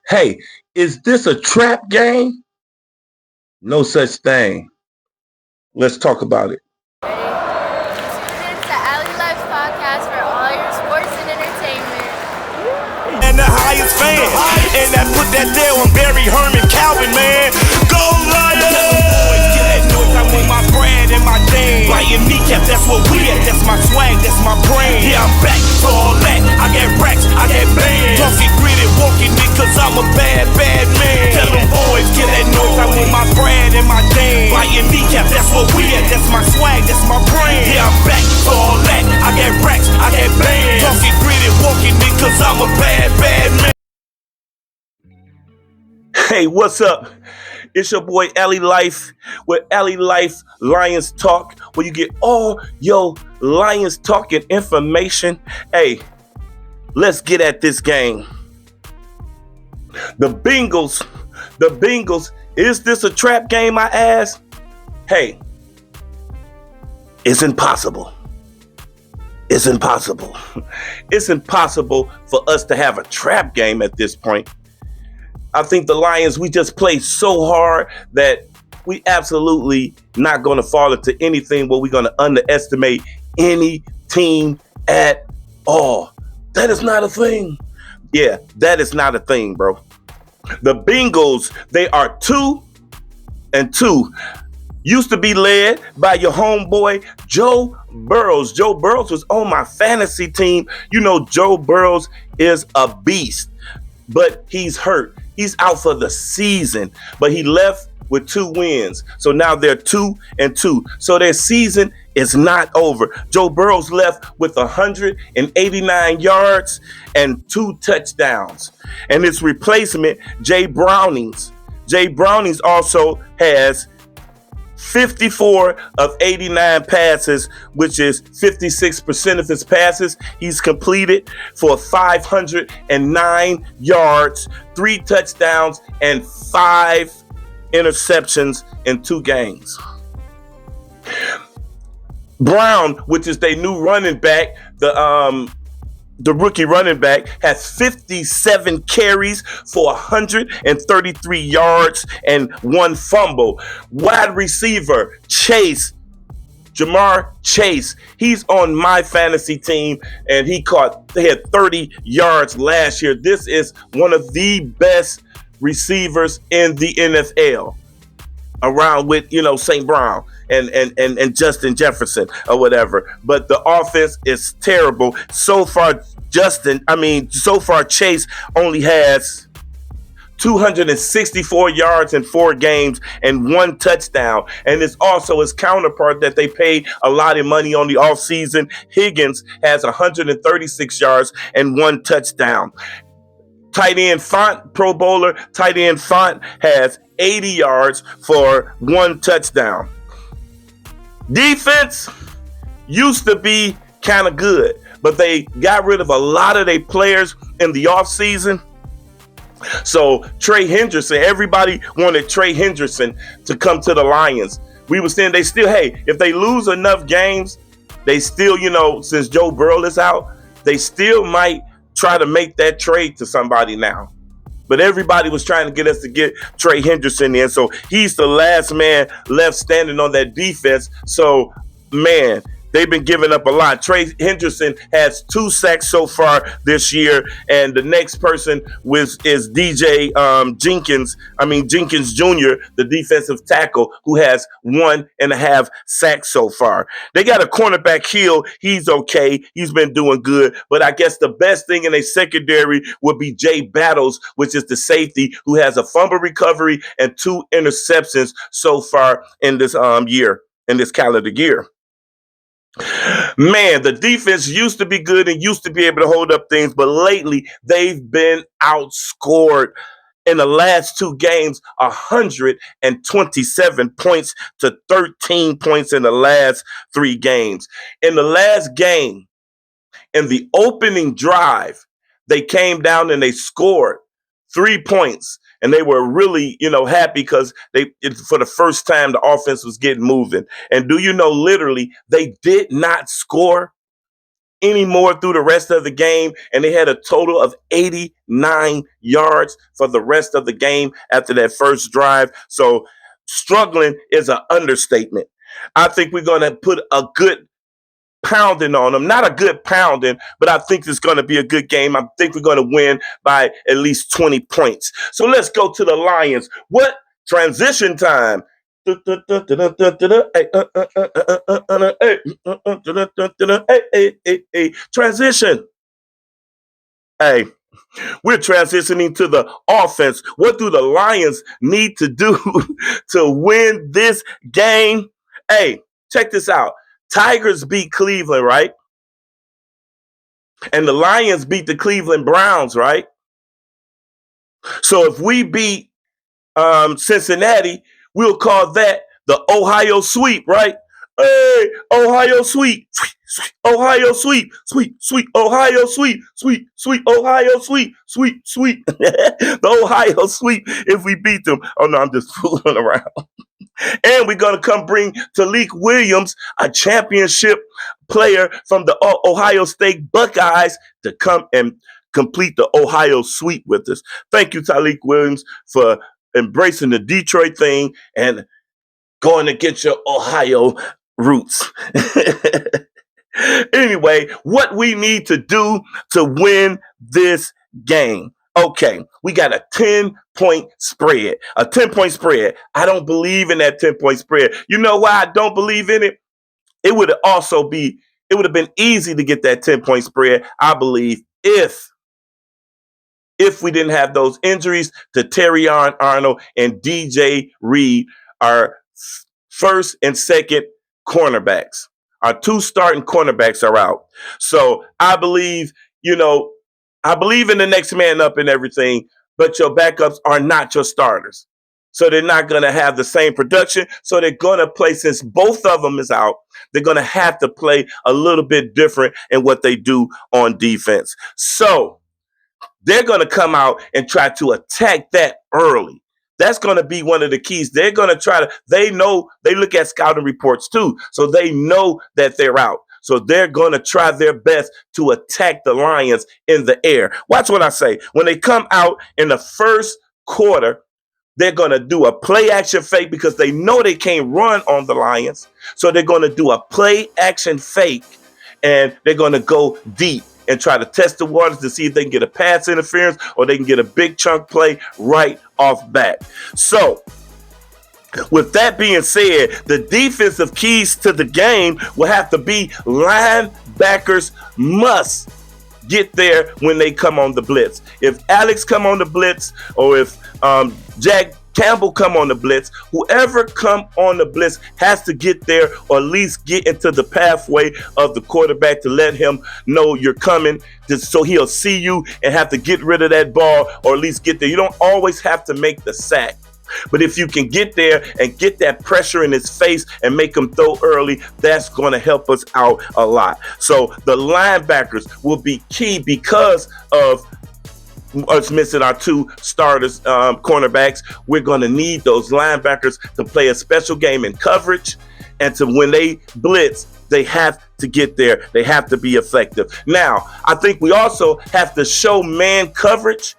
Hey, is this a trap game? No such thing. Let's talk about it. Tune in to Alley Lives Podcast for all your sports and entertainment. And the highest fan. And that put that there on Barry Herman Calvin, man. Go Lions! Get that noise, I want my brand and my name. Biting kneecap, that's what we at. That's my swag, that's my brand. Yeah, I'm back for all that. I got racks, I got bands. Talking gritty, walking it, cause I'm a bad, bad man. Tell them boys, get that noise, I want my brand and my name. Biting kneecap, that's what we at. That's my swag, that's my brand. Yeah, I'm back for all that. I got racks, I got bands. Talking gritty, walking it, cause I'm a bad, bad man. Hey, what's up? It's your boy Alley Life with Alley Life Lions Talk, where you get all your Lions talking information. Hey, let's get at this game. The Bengals, is this a trap game, I ask? Hey, it's impossible. It's impossible. It's impossible for us to have a trap game at this point. I think the Lions, we just play so hard that we absolutely not going to fall into anything where we're going to underestimate any team at all. That is not a thing. Yeah, that is not a thing, bro. The Bengals, they are 2-2. Used to be led by your homeboy, Joe Burrows. Joe Burrows was on my fantasy team. You know, Joe Burrows is a beast, but he's hurt. He's out for the season, but he left with 2 wins. So now they're 2-2. So their season is not over. Joe Burrows left with 189 yards and 2 touchdowns. And his replacement, Jay Brownings also has 54 of 89 passes, which is 56% of his passes he's completed for 509 yards, 3 touchdowns, and 5 interceptions in 2 games. Brown, which is their new running back, the rookie running back, has 57 carries for 133 yards and 1 fumble. Wide receiver, Jamar Chase, he's on my fantasy team, and they had 30 yards last year. This is one of the best receivers in the NFL, around with, St. Brown and Justin Jefferson or whatever. But the offense is terrible. So far, Chase only has 264 yards in 4 games and 1 touchdown. And it's also his counterpart that they paid a lot of money on the offseason. Higgins has 136 yards and 1 touchdown. Tight end Font, Pro Bowler, tight end Font has 80 yards for 1 touchdown. Defense used to be kind of good, but they got rid of a lot of their players in the offseason. So Trey Hendrickson, everybody wanted Trey Hendrickson to come to the Lions. We were saying if they lose enough games, they still, since Joe Burrow is out, they still might try to make that trade to somebody now. But everybody was trying to get us to get Trey Hendrickson in. So he's the last man left standing on that defense. So, man, they've been giving up a lot. Trey Hendrickson has 2 sacks so far this year. And the next person is Jenkins Jr., the defensive tackle, who has 1.5 sacks so far. They got a cornerback, Hill. He's okay. He's been doing good. But I guess the best thing in a secondary would be Jay Battles, which is the safety, who has a fumble recovery and 2 interceptions so far in this calendar year. Man, the defense used to be good and used to be able to hold up things, but lately they've been outscored in the last 2 games, 127 points to 13 points in the last 3 games. In the last game, in the opening drive, they came down and they scored 3 points. And they were really, happy because for the first time, the offense was getting moving. And do you know, literally, they did not score anymore through the rest of the game, and they had a total of 89 yards for the rest of the game after that first drive. So struggling is an understatement. I think we're going to put a good pounding on them. Not a good pounding, but I think it's going to be a good game. I think we're going to win by at least 20 points. So let's go to the Lions. What transition time? Transition. Hey, we're transitioning to the offense. What do the Lions need to do to win this game? Hey, check this out. Tigers beat Cleveland, right? And the Lions beat the Cleveland Browns, right? So if we beat Cincinnati, we'll call that the Ohio sweep, right? Hey, Ohio sweep, Ohio sweep, sweet, Ohio sweep, sweet, Ohio sweep, sweet. The Ohio sweep if we beat them. Oh no, I'm just fooling around. And we're going to come bring Talik Williams, a championship player from the Ohio State Buckeyes, to come and complete the Ohio sweep with us. Thank you, Talik Williams, for embracing the Detroit thing and going to get your Ohio roots. Anyway, what we need to do to win this game. Okay, we got a 10-point spread. A 10-point spread. I don't believe in that 10-point spread. You know why I don't believe in it? It would have been easy to get that 10-point spread, I believe, if we didn't have those injuries to Terrion Arnold and DJ Reed, our first and second cornerbacks. Our two starting cornerbacks are out. So I believe in the next man up and everything, but your backups are not your starters. So they're not going to have the same production. So they're going to play, since both of them is out, they're going to have to play a little bit different in what they do on defense. So they're going to come out and try to attack that early. That's going to be one of the keys. They're going to they look at scouting reports too. So they know that they're out. So they're going to try their best to attack the Lions in the air. Watch what I say. When they come out in the first quarter, they're going to do a play action fake because they know they can't run on the Lions. So they're going to do a play action fake, and they're going to go deep and try to test the waters to see if they can get a pass interference or they can get a big chunk play right off bat. So with that being said, the defensive keys to the game will have to be linebackers must get there when they come on the blitz. If Alex come on the blitz, or if Jack Campbell come on the blitz, whoever come on the blitz has to get there, or at least get into the pathway of the quarterback to let him know you're coming, so he'll see you and have to get rid of that ball, or at least get there. You don't always have to make the sack. But if you can get there and get that pressure in his face and make him throw early, that's going to help us out a lot. So the linebackers will be key because of us missing our two starters, cornerbacks. We're going to need those linebackers to play a special game in coverage, and to when they blitz, they have to get there. They have to be effective. Now, I think we also have to show man coverage,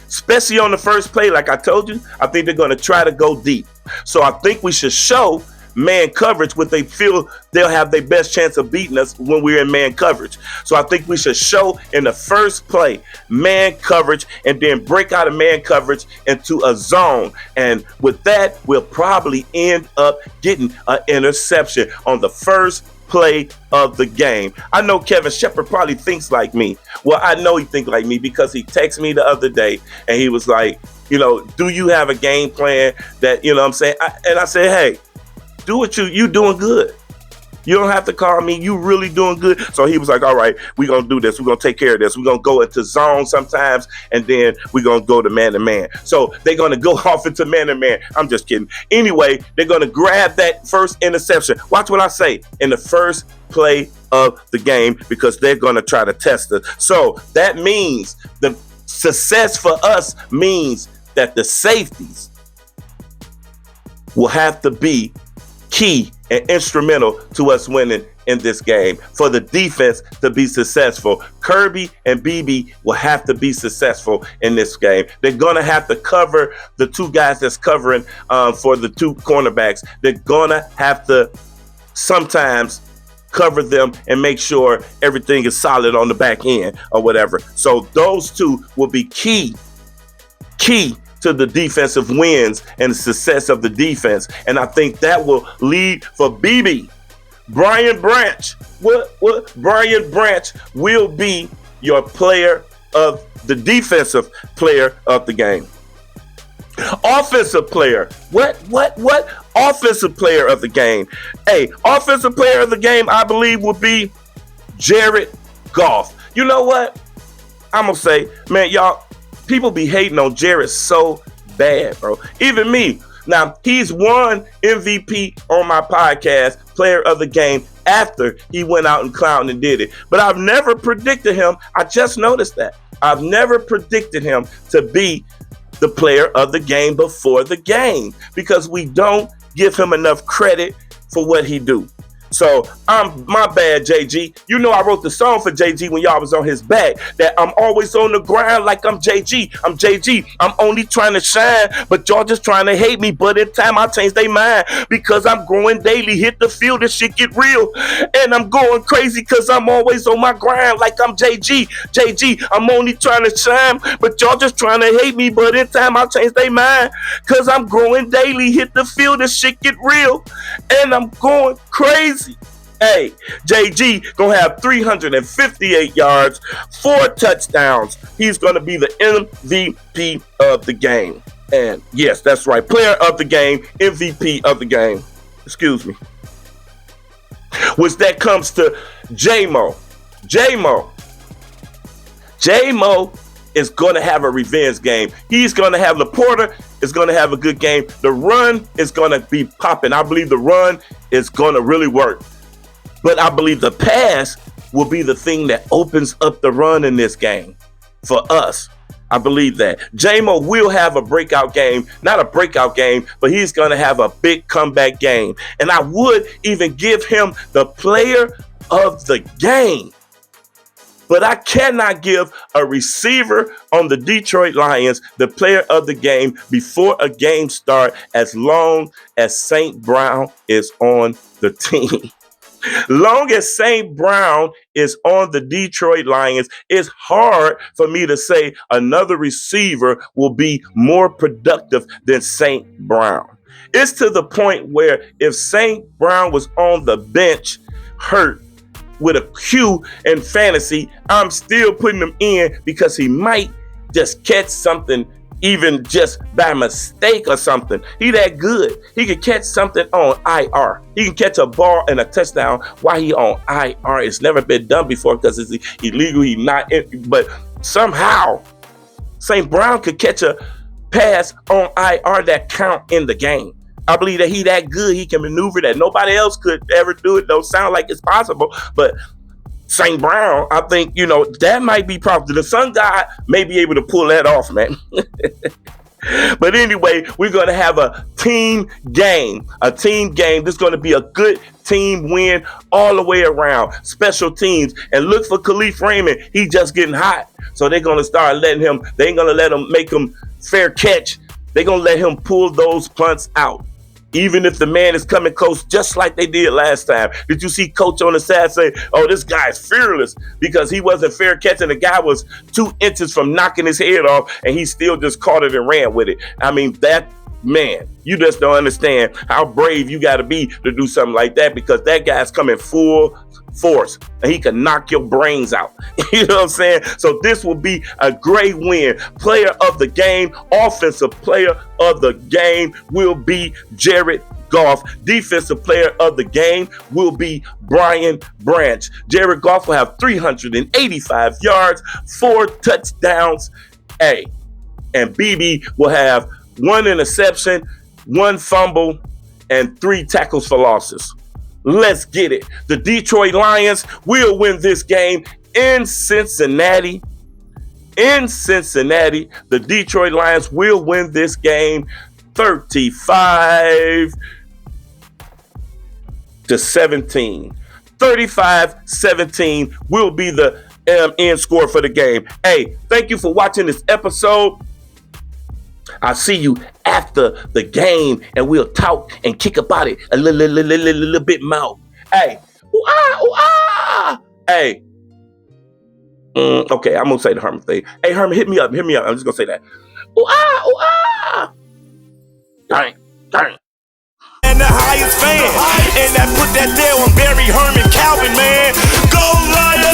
especially on the first play. Like I told you, I think they're going to try to go deep. So I think we should show man coverage what they feel they'll have their best chance of beating us when we're in man coverage. So I think we should show in the first play man coverage, and then break out of man coverage into a zone. And with that, we'll probably end up getting an interception on the first play of the game. I know Kevin Shepard probably thinks like me. Well, I know he thinks like me because he texted me the other day and he was like, do you have a game plan that, what I'm saying? And I said, hey, do what you doing good. You don't have to call me. You really doing good. So he was like, all right, we're going to do this. We're going to take care of this. We're going to go into zone sometimes, and then we're going to go to man-to-man. So they're going to go off into man-to-man. I'm just kidding. Anyway, they're going to grab that first interception. Watch what I say in the first play of the game, because they're going to try to test us. So that means the success for us means that the safeties will have to be key and instrumental to us winning in this game for the defense to be successful. Kirby and BB will have to be successful in this game. They're going to have to cover the two guys that's covering for the two cornerbacks. They're going to have to sometimes cover them and make sure everything is solid on the back end or whatever. So those two will be key to the defensive wins and the success of the defense. And I think that will lead for BB. Brian Branch. Brian Branch will be your player of the defensive player of the game. Offensive player. What? Offensive player of the game. Hey, offensive player of the game, I believe, will be Jared Goff. You know what? I'm going to say, man, y'all, people be hating on Jared so bad, bro. Even me. Now, he's won MVP on my podcast, player of the game, after he went out and clowned and did it. But I've never predicted him. I just noticed that. I've never predicted him to be the player of the game before the game because we don't give him enough credit for what he do. So my bad, JG. You know I wrote the song for JG when y'all was on his back, that I'm always on the ground like I'm JG. I'm JG. I'm only trying to shine, but y'all just trying to hate me. But in time I change their mind because I'm growing daily. Hit the field, this shit get real. And I'm going crazy because I'm always on my grind like I'm JG. JG, I'm only trying to shine, but y'all just trying to hate me. But in time I change their mind because I'm growing daily. Hit the field, this shit get real. And I'm going crazy. Hey, JG gonna have 358 yards, 4 touchdowns. He's gonna be the MVP of the game. And yes, that's right, player of the game, MVP of the game. Excuse me. Which that comes to J-Mo. J-Mo is going to have a revenge game. He's going to have Laporta is going to have a good game. The run is going to be popping. I believe the run is going to really work. But I believe the pass will be the thing that opens up the run in this game for us. I believe that. J-Mo will have a breakout game. Not a breakout game, but he's going to have a big comeback game. And I would even give him the player of the game. But I cannot give a receiver on the Detroit Lions the player of the game before a game start as long as St. Brown is on the team. Long as St. Brown is on the Detroit Lions, it's hard for me to say another receiver will be more productive than St. Brown. It's to the point where if St. Brown was on the bench hurt with a Q in fantasy, I'm still putting him in because he might just catch something even just by mistake or something. He that good. He can catch something on IR. He can catch a ball and a touchdown while he on IR. It's never been done before because it's illegal. He not in, but somehow St. Brown could catch a pass on IR that count in the game. I believe that he that good. He can maneuver that nobody else could ever do it. Don't sound like it's possible, but St. Brown, I think, that might be possible. The sun god may be able to pull that off, man. But anyway, we're going to have a team game. This is going to be a good team win all the way around. Special teams. And look for Khalif Raymond. He just getting hot. So they're going to start letting him, they ain't going to let him make him fair catch. They're going to let him pull those punts out. Even if the man is coming close, just like they did last time. Did you see Coach on the side say, oh, this guy's fearless because he wasn't fair catching. The guy was 2 inches from knocking his head off and he still just caught it and ran with it. I mean, that man, you just don't understand how brave you got to be to do something like that because that guy's coming full force and he can knock your brains out. You know what I'm saying? So this will be a great win. Player of the game, offensive player of the game will be Jared Goff. Defensive player of the game will be Brian Branch. Jared Goff will have 385 yards, 4 touchdowns. And BB will have 1 interception, 1 fumble, and 3 tackles for losses. Let's get it. The Detroit Lions will win this game in Cincinnati. The Detroit Lions will win this game 35-17. 35-17 will be the end score for the game. Hey, thank you for watching this episode. I'll see you after the game, and we'll talk and kick about it a little bit more. Hey, ooh, ah, ooh, ah. Hey. Okay, I'm gonna say the Herman thing. Hey, Herman, hit me up. I'm just gonna say that. Ooh, ah, ooh, ah. Dang. And the highest fan, and that put that there on Barry Herman Calvin, man. Go Lions!